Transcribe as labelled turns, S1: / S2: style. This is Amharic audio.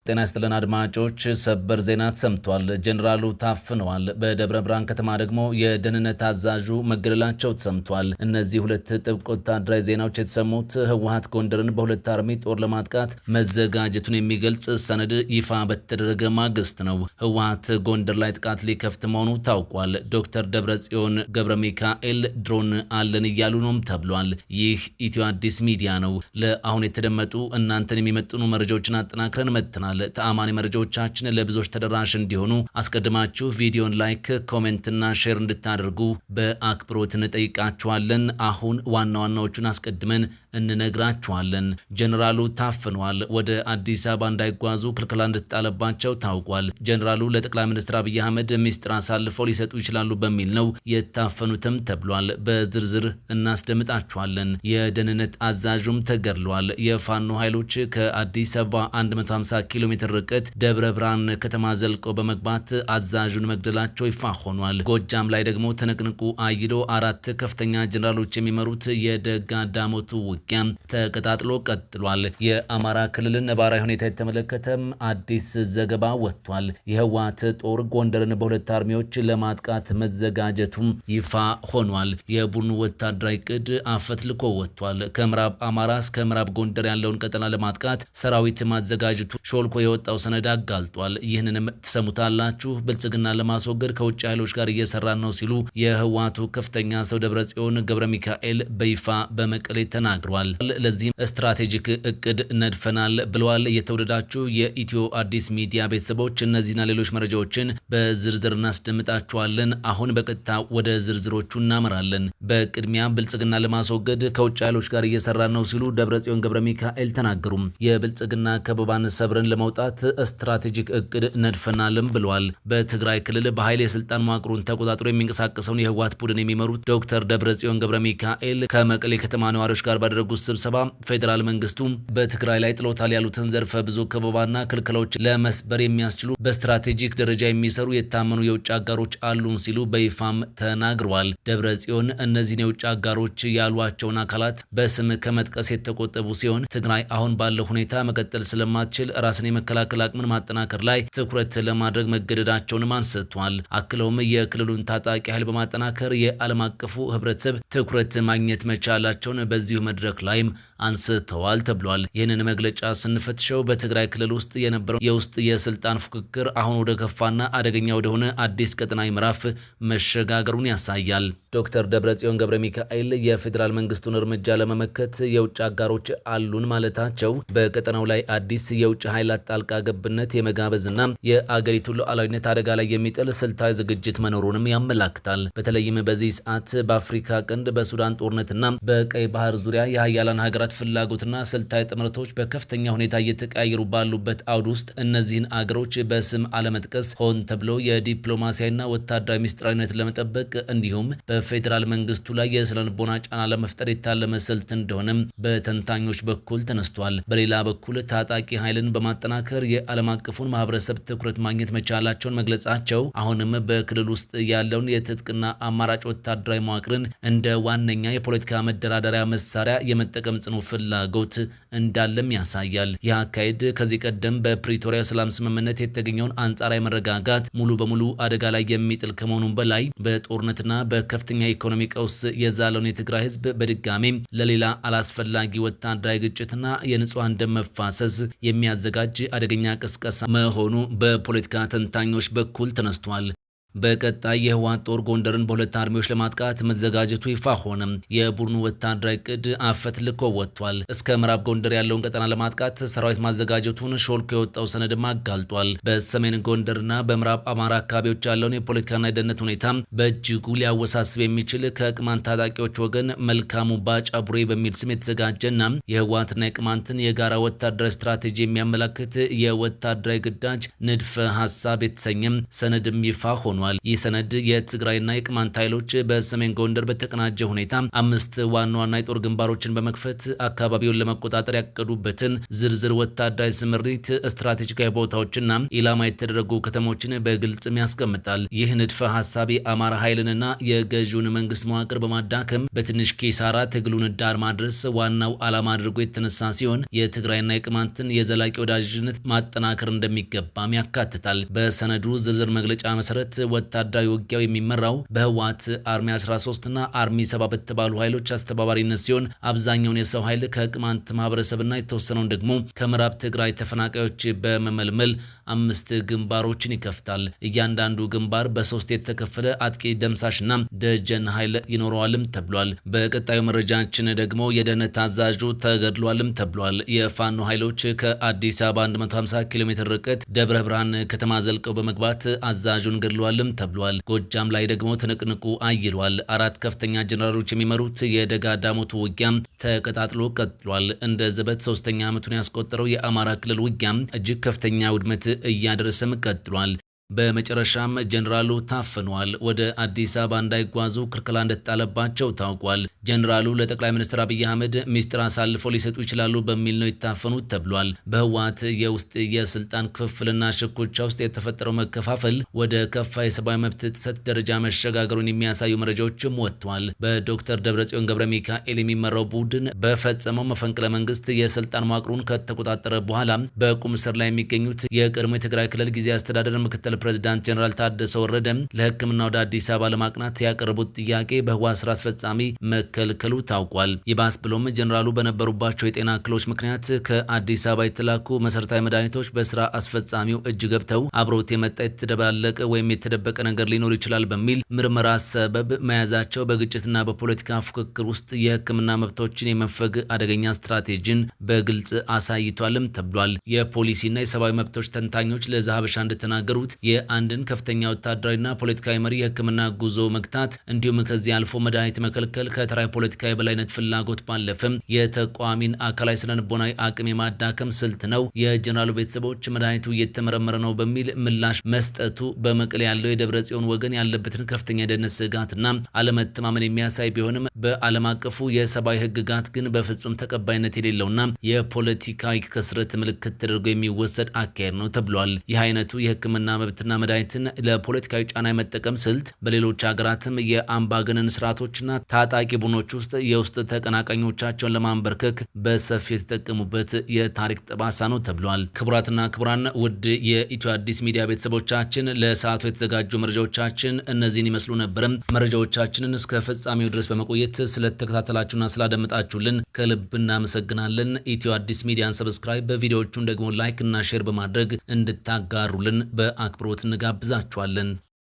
S1: ጤና ይስጥልን አድማጮች፣ ሰበር ዜና ተሰምቷል። ጀነራሉ ታፍነዋል። በደብረ ብርሃን ከተማ ደግሞ የደህንነት አዛዡ መገደላቸው ተሰምቷል። እነዚህ ሁለት ጥብቅ ወታደራዊ ዜናዎች የተሰሙት ህወሓት ጎንደርን በሁለት አርሚ ጦር ለማጥቃት መዘጋጀቱን የሚገልጽ ሰነድ ይፋ በተደረገ ማግስት ነው። ህወሓት ጎንደር ላይ ጥቃት ሊከፍት መሆኑ ታውቋል። ዶክተር ደብረጽዮን ገብረ ሚካኤል ድሮን አለን እያሉ ነውም ተብሏል። ይህ ኢትዮ አዲስ ሚዲያ ነው። ለአሁን የተደመጡ እናንተን የሚመጥኑ መረጃዎችን አጠናክረን መጥተናል። ተአማኒ መረጃዎቻችን ለብዙዎች ተደራሽ እንዲሆኑ አስቀድማችሁ ቪዲዮን ላይክ፣ ኮሜንትና ሼር እንድታደርጉ በአክብሮት እንጠይቃችኋለን። አሁን ዋና ዋናዎቹን አስቀድመን እንነግራችኋለን። ጀነራሉ ታፍነዋል። ወደ አዲስ አበባ እንዳይጓዙ ክልከላ እንድትጣለባቸው ታውቋል። ጀነራሉ ለጠቅላይ ሚኒስትር አብይ አህመድ ሚስጥር አሳልፈው ሊሰጡ ይችላሉ በሚል ነው የታፈኑትም ተብሏል። በዝርዝር እናስደምጣችኋለን። የደህንነት አዛዡም ተገድለዋል። የፋኖ ኃይሎች ከአዲስ አበባ 150 ኪሎ ሜትር ርቀት ደብረ ብርሃን ከተማ ዘልቀው በመግባት አዛዡን መግደላቸው ይፋ ሆኗል። ጎጃም ላይ ደግሞ ተነቅንቁ አይሎ 4 ከፍተኛ ጀነራሎች የሚመሩት የደጋ ዳሞቱ ውጊያ ተቀጣጥሎ ቀጥሏል። የአማራ ክልልን ነባራዊ ሁኔታ የተመለከተም አዲስ ዘገባ ወጥቷል። የህወሓት ጦር ጎንደርን በሁለት አርሚዎች ለማጥቃት መዘጋጀቱም ይፋ ሆኗል። የቡድኑ ወታደራዊ ዕቅድ አፈትልኮ ወጥቷል። ከምዕራብ አማራ እስከ ምዕራብ ጎንደር ያለውን ቀጠና ለማጥቃት ሰራዊት ማዘጋጀቱ ሾልኮ የወጣው ሰነድ አጋልጧል። ይህንንም ትሰሙታላችሁ። ብልጽግና ለማስወገድ ከውጭ ኃይሎች ጋር እየሰራን ነው ሲሉ የህወሓቱ ከፍተኛ ሰው ደብረጽዮን ገብረ ሚካኤል በይፋ በመቀሌ ተናግረዋል። ለዚህም ስትራቴጂክ እቅድ ነድፈናል ብለዋል። የተወደዳችሁ የኢትዮ አዲስ ሚዲያ ቤተሰቦች እነዚህና ሌሎች መረጃዎችን በዝርዝር እናስደምጣችኋለን። አሁን በቀጥታ ወደ ዝርዝሮቹ እናመራለን። በቅድሚያ ብልጽግና ለማስወገድ ከውጭ ኃይሎች ጋር እየሰራን ነው ሲሉ ደብረጽዮን ገብረ ሚካኤል ተናገሩ። የብልጽግና ከበባን ሰብረን ለመውጣት ስትራቴጂክ እቅድ ነድፈናልም ብለዋል። በትግራይ ክልል በኃይል የስልጣን መዋቅሩን ተቆጣጥሮ የሚንቀሳቀሰውን የህወሓት ቡድን የሚመሩት ዶክተር ደብረጽዮን ገብረ ሚካኤል ከመቀሌ ከተማ ነዋሪዎች ጋር ባደረጉት ስብሰባ ፌዴራል መንግስቱ በትግራይ ላይ ጥሎታል ያሉትን ዘርፈ ብዙ ከበባና ክልከላዎች ለመስበር የሚያስችሉ በስትራቴጂክ ደረጃ የሚሰሩ የታመኑ የውጭ አጋሮች አሉን ሲሉ በይፋም ተናግረዋል። ደብረጽዮን እነዚህን የውጭ አጋሮች ያሏቸውን አካላት በስም ከመጥቀስ የተቆጠቡ ሲሆን ትግራይ አሁን ባለው ሁኔታ መቀጠል ስለማትችል ራስን የመከላከል አቅምን ማጠናከር ላይ ትኩረት ለማድረግ መገደዳቸውንም አንስተዋል። አክለውም የክልሉን ታጣቂ ኃይል በማጠናከር የዓለም አቀፉ ህብረተሰብ ትኩረት ማግኘት መቻላቸውን በዚሁ መድረክ ላይም አንስተዋል ተብሏል። ይህንን መግለጫ ስንፈትሸው በትግራይ ክልል ውስጥ የነበረው የውስጥ የስልጣን ፉክክር አሁን ወደ ከፋና አደገኛ ወደሆነ አዲስ ቀጠናዊ ምዕራፍ መሸጋገሩን ያሳያል። ዶክተር ደብረጽዮን ገብረ ሚካኤል የፌዴራል መንግስቱን እርምጃ ለመመከት የውጭ አጋሮች አሉን ማለታቸው በቀጠናው ላይ አዲስ የውጭ ኃይላት ጣልቃ ገብነት የመጋበዝና የአገሪቱን ሉዓላዊነት አደጋ ላይ የሚጥል ስልታዊ ዝግጅት መኖሩንም ያመላክታል። በተለይም በዚህ ሰዓት በአፍሪካ ቀንድ በሱዳን ጦርነትና በቀይ ባህር ዙሪያ የሀያላን ሀገራት ፍላጎትና ስልታዊ ጥምረቶች በከፍተኛ ሁኔታ እየተቀያየሩ ባሉበት አውድ ውስጥ እነዚህን አገሮች በስም አለመጥቀስ ሆን ተብሎ የዲፕሎማሲያዊና ወታደራዊ ሚስጥራዊነት ለመጠበቅ እንዲሁም በፌዴራል መንግስቱ ላይ የስነ ልቦና ጫና ለመፍጠር የታለመ ስልት እንደሆነም በተንታኞች በኩል ተነስቷል። በሌላ በኩል ታጣቂ ኃይልን በማጠናከር የዓለም አቀፉን ማህበረሰብ ትኩረት ማግኘት መቻላቸውን መግለጻቸው አሁንም በክልል ውስጥ ያለውን የትጥቅና አማራጭ ወታደራዊ መዋቅርን እንደ ዋነኛ የፖለቲካ መደራደሪያ መሳሪያ የመጠቀም ጽኑ ፍላጎት እንዳለም ያሳያል። ይህ አካሄድ ከዚህ ቀደም በፕሪቶሪያ ሰላም ስምምነት የተገኘውን አንጻራዊ መረጋጋት ሙሉ በሙሉ አደጋ ላይ የሚጥል ከመሆኑም በላይ በጦርነትና በከፍተኛ ኢኮኖሚ ቀውስ የዛለውን የትግራይ ህዝብ በድጋሚ ለሌላ አላስፈላጊ ወታደራዊ ግጭትና የንጹሃን ደም መፋሰስ የሚያዘጋጅ አደገኛ ቅስቀሳ መሆኑ በፖለቲካ ተንታኞች በኩል ተነስቷል። በቀጣይ የህወሓት ጦር ጎንደርን በሁለት አርሚዎች ለማጥቃት መዘጋጀቱ ይፋ ሆነ። የቡድኑ ወታደራዊ ዕቅድ አፈትልኮ ወጥቷል። እስከ ምዕራብ ጎንደር ያለውን ቀጠና ለማጥቃት ሰራዊት ማዘጋጀቱን ሾልኮ የወጣው ሰነድም አጋልጧል። በሰሜን ጎንደርና በምዕራብ አማራ አካባቢዎች ያለውን የፖለቲካና የደህንነት ሁኔታ በእጅጉ ሊያወሳስብ የሚችል ከቅማንት ታጣቂዎች ወገን መልካሙ ባጫ ቡሬ በሚል ስም የተዘጋጀና የህወሓትና የቅማንትን የጋራ ወታደራዊ ስትራቴጂ የሚያመላክት የወታደራዊ ግዳጅ ንድፈ ሀሳብ የተሰኘም ሰነድም ይፋ ሆኗል። ሆኗል። ይህ ሰነድ የትግራይና የቅማንት ኃይሎች በሰሜን ጎንደር በተቀናጀ ሁኔታ 5 ዋና ዋና የጦር ግንባሮችን በመክፈት አካባቢውን ለመቆጣጠር ያቀዱበትን ዝርዝር ወታደራዊ ስምሪት፣ ስትራቴጂካዊ ቦታዎችና ኢላማ የተደረጉ ከተሞችን በግልጽም ያስቀምጣል። ይህ ንድፈ ሐሳብ የአማራ ኃይልንና የገዢውን መንግስት መዋቅር በማዳከም በትንሽ ኪሳራ ትግሉን ዳር ማድረስ ዋናው ዓላማ አድርጎ የተነሳ ሲሆን የትግራይና የቅማንትን የዘላቂ ወዳጅነት ማጠናከር እንደሚገባም ያካትታል። በሰነዱ ዝርዝር መግለጫ መሰረት ወታደራዊ ውጊያው የሚመራው በህወሓት አርሚ 13 እና አርሚ 7 በተባሉ ኃይሎች አስተባባሪነት ሲሆን አብዛኛውን የሰው ኃይል ከቅማንት ማህበረሰብና የተወሰነውን ደግሞ ከምዕራብ ትግራይ ተፈናቃዮች በመመልመል 5 ግንባሮችን ይከፍታል። እያንዳንዱ ግንባር በ3 የተከፈለ አጥቂ ደምሳሽና ደጀን ኃይል ይኖረዋልም ተብሏል። በቀጣዩ መረጃችን ደግሞ የደህንነት አዛዡ ተገድሏልም ተብሏል። የፋኖ ኃይሎች ከአዲስ አበባ 150 ኪሎ ሜትር ርቀት ደብረ ብርሃን ከተማ ዘልቀው በመግባት አዛዡን ገድሏልም ተብሏል። ጎጃም ላይ ደግሞ ትንቅንቁ አይሏል። 4 ከፍተኛ ጀነራሎች የሚመሩት የደጋ ዳሞቱ ውጊያም ተቀጣጥሎ ቀጥሏል። እንደ ዘበት 3ኛ ዓመቱን ያስቆጠረው የአማራ ክልል ውጊያም እጅግ ከፍተኛ ውድመት እያደረሰም ቀጥሏል። በመጨረሻም ጀነራሉ ታፍነዋል። ወደ አዲስ አበባ እንዳይጓዙ ክልከላ እንደተጣለባቸው ታውቋል። ጀነራሉ ለጠቅላይ ሚኒስትር አብይ አህመድ ሚስጥር አሳልፈው ሊሰጡ ይችላሉ በሚል ነው የታፈኑት ተብሏል። በህወሓት የውስጥ የስልጣን ክፍፍልና ሽኩቻ ውስጥ የተፈጠረው መከፋፈል ወደ ከፋ የሰብአዊ መብት ጥሰት ደረጃ መሸጋገሩን የሚያሳዩ መረጃዎችም ወጥተዋል። በዶክተር ደብረጽዮን ገብረ ሚካኤል የሚመራው ቡድን በፈጸመው መፈንቅለ መንግስት የስልጣን መዋቅሩን ከተቆጣጠረ በኋላ በቁም እስር ላይ የሚገኙት የቀድሞ የትግራይ ክልል ጊዜያዊ አስተዳደር ምክትል ፕሬዝዳንት ጀነራል ታደሰ ወረደ ለሕክምና ወደ አዲስ አበባ ለማቅናት ያቀረቡት ጥያቄ በህወሓት ስራ አስፈጻሚ መከልከሉ ታውቋል። ይባስ ብሎም ጀነራሉ በነበሩባቸው የጤና እክሎች ምክንያት ከአዲስ አበባ የተላኩ መሰረታዊ መድኃኒቶች በስራ አስፈጻሚው እጅ ገብተው አብሮት የመጣ የተደባለቀ ወይም የተደበቀ ነገር ሊኖር ይችላል በሚል ምርመራ ሰበብ መያዛቸው በግጭትና በፖለቲካ ፉክክር ውስጥ የሕክምና መብቶችን የመንፈግ አደገኛ ስትራቴጂን በግልጽ አሳይቷልም ተብሏል። የፖሊሲና የሰብአዊ መብቶች ተንታኞች ለዛሀበሻ እንደተናገሩት የአንድን ከፍተኛ ወታደራዊና ፖለቲካዊ መሪ የህክምና ጉዞ መግታት እንዲሁም ከዚህ አልፎ መድኃኒት መከልከል ከተራ ፖለቲካዊ በላይነት ፍላጎት ባለፈም የተቋሚን አካላዊ ስነልቦናዊ አቅም የማዳከም ስልት ነው። የጀነራሉ ቤተሰቦች መድኃኒቱ እየተመረመረ ነው በሚል ምላሽ መስጠቱ በመቀሌ ያለው የደብረ ጽዮን ወገን ያለበትን ከፍተኛ የደህንነት ስጋትና አለመተማመን የሚያሳይ ቢሆንም በዓለም አቀፉ የሰብአዊ ህግጋት ግን በፍጹም ተቀባይነት የሌለውና የፖለቲካዊ ክስረት ምልክት ተደርጎ የሚወሰድ አካሄድ ነው ተብሏል። ይህ አይነቱ የህክምና መብትና መድኃኒትን ለፖለቲካዊ ጫና የመጠቀም ስልት በሌሎች ሀገራትም የአምባገነን ስርዓቶችና ታጣቂ ቡድኖች ውስጥ የውስጥ ተቀናቃኞቻቸውን ለማንበርከክ በሰፊ የተጠቀሙበት የታሪክ ጠባሳ ነው ተብሏል። ክቡራትና ክቡራን ውድ የኢትዮ አዲስ ሚዲያ ቤተሰቦቻችን ለሰዓቱ የተዘጋጁ መረጃዎቻችን እነዚህን ይመስሉ ነበርም። መረጃዎቻችንን እስከ ፍጻሜው ድረስ በመቆየት ስለተከታተላችሁና ስላደመጣችሁልን ከልብ እናመሰግናለን። ኢትዮ አዲስ ሚዲያን ሰብስክራይብ፣ በቪዲዮዎቹን ደግሞ ላይክ እና ሼር በማድረግ እንድታጋሩልን በአክብሮት እንጋብዛችኋለን።